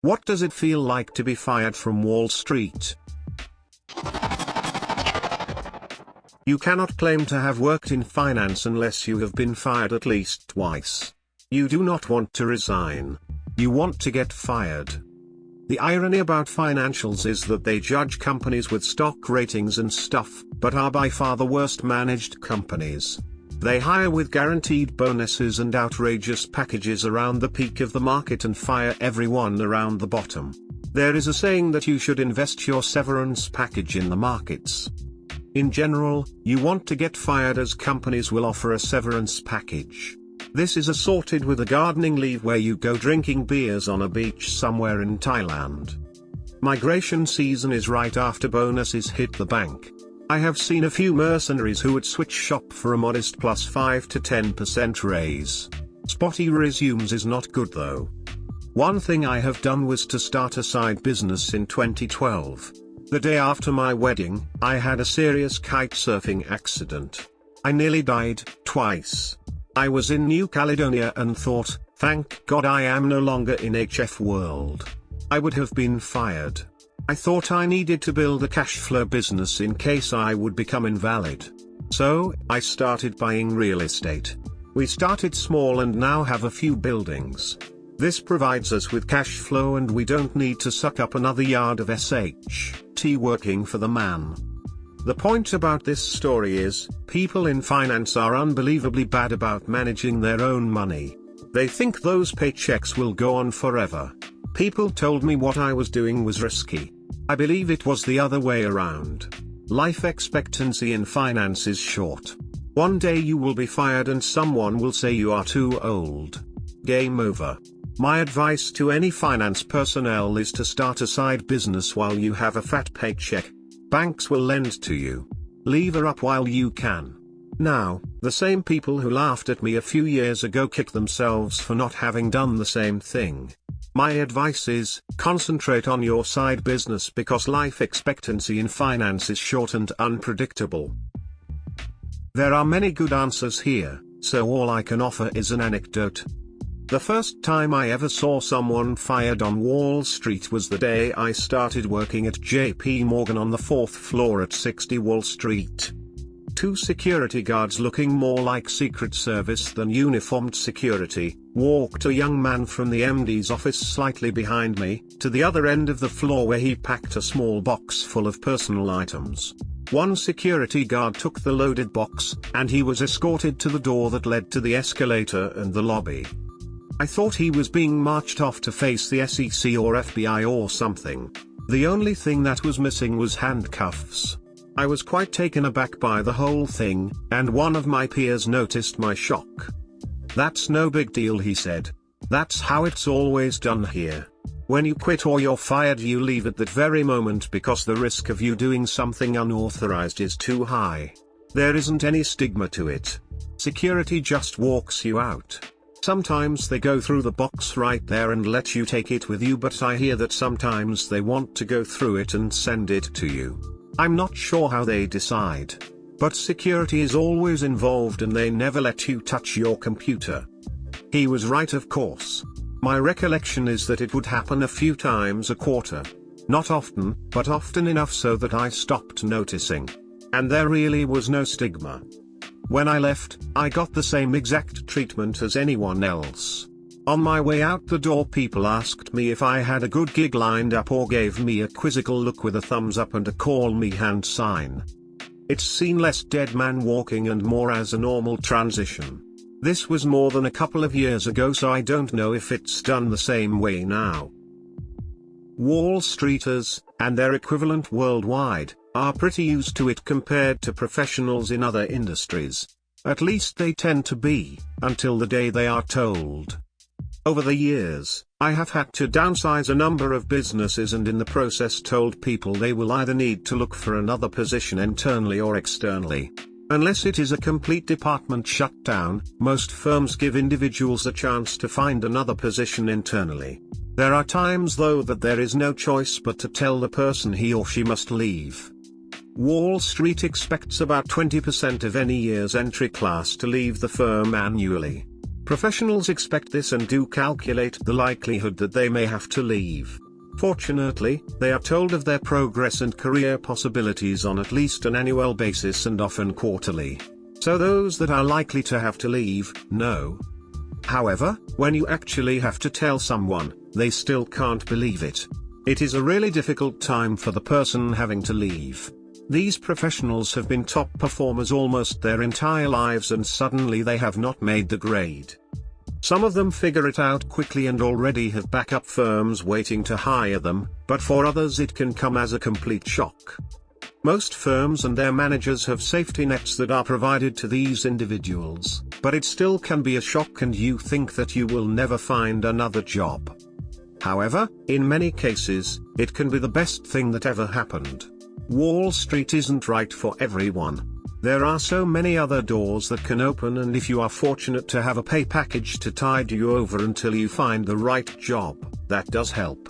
What does it feel like to be fired from Wall Street? You cannot claim to have worked in finance unless you have been fired at least twice. You do not want to resign. You want to get fired. The irony about financials is that they judge companies with stock ratings and stuff, but are by far the worst managed companies. They hire with guaranteed bonuses and outrageous packages around the peak of the market and fire everyone around the bottom. There is a saying that you should invest your severance package in the markets. In general, you want to get fired as companies will offer a severance package. This is assorted with a gardening leave where you go drinking beers on a beach somewhere in Thailand. Migration season is right after bonuses hit the bank. I have seen a few mercenaries who would switch shop for a modest plus 5 to 10% raise. Spotty resumes is not good though. One thing I have done was to start a side business in 2012. The day after my wedding, I had a serious kite surfing accident. I nearly died, twice. I was in New Caledonia and thought, thank God I am no longer in HF world. I would have been fired. I thought I needed to build a cash flow business in case I would become invalid. So, I started buying real estate. We started small and now have a few buildings. This provides us with cash flow and we don't need to suck up another yard of SHT working for the man. The point about this story is, people in finance are unbelievably bad about managing their own money. They think those paychecks will go on forever. People told me what I was doing was risky. I believe it was the other way around. Life expectancy in finance is short. One day you will be fired and someone will say you are too old. Game over. My advice to any finance personnel is to start a side business while you have a fat paycheck. Banks will lend to you. Lever up while you can. Now, the same people who laughed at me a few years ago kick themselves for not having done the same thing. My advice is, concentrate on your side business because life expectancy in finance is short and unpredictable. There are many good answers here, so all I can offer is an anecdote. The first time I ever saw someone fired on Wall Street was the day I started working at JP Morgan on the 4th floor at 60 Wall Street. Two security guards looking more like Secret Service than uniformed security, walked a young man from the MD's office slightly behind me, to the other end of the floor where he packed a small box full of personal items. One security guard took the loaded box, and he was escorted to the door that led to the escalator and the lobby. I thought he was being marched off to face the SEC or FBI or something. The only thing that was missing was handcuffs. I was quite taken aback by the whole thing, and one of my peers noticed my shock. "That's no big deal," he said. "That's how it's always done here. When you quit or you're fired you leave at that very moment because the risk of you doing something unauthorized is too high. There isn't any stigma to it. Security just walks you out. Sometimes they go through the box right there and let you take it with you, but I hear that sometimes they want to go through it and send it to you. I'm not sure how they decide. But security is always involved and they never let you touch your computer." He was right, of course. My recollection is that it would happen a few times a quarter. Not often, but often enough so that I stopped noticing. And there really was no stigma. When I left, I got the same exact treatment as anyone else. On my way out the door people asked me if I had a good gig lined up or gave me a quizzical look with a thumbs up and a call me hand sign. It's seen less dead man walking and more as a normal transition. This was more than a couple of years ago, so I don't know if it's done the same way now. Wall Streeters, and their equivalent worldwide, are pretty used to it compared to professionals in other industries. At least they tend to be, until the day they are told. Over the years, I have had to downsize a number of businesses and in the process told people they will either need to look for another position internally or externally. Unless it is a complete department shutdown, most firms give individuals a chance to find another position internally. There are times though that there is no choice but to tell the person he or she must leave. Wall Street expects about 20% of any year's entry class to leave the firm annually. Professionals expect this and do calculate the likelihood that they may have to leave. Fortunately, they are told of their progress and career possibilities on at least an annual basis and often quarterly. So those that are likely to have to leave, know. However, when you actually have to tell someone, they still can't believe it. It is a really difficult time for the person having to leave. These professionals have been top performers almost their entire lives and suddenly they have not made the grade. Some of them figure it out quickly and already have backup firms waiting to hire them, but for others it can come as a complete shock. Most firms and their managers have safety nets that are provided to these individuals, but it still can be a shock and you think that you will never find another job. However, in many cases, it can be the best thing that ever happened. Wall Street isn't right for everyone. There are so many other doors that can open, and if you are fortunate to have a pay package to tide you over until you find the right job, that does help.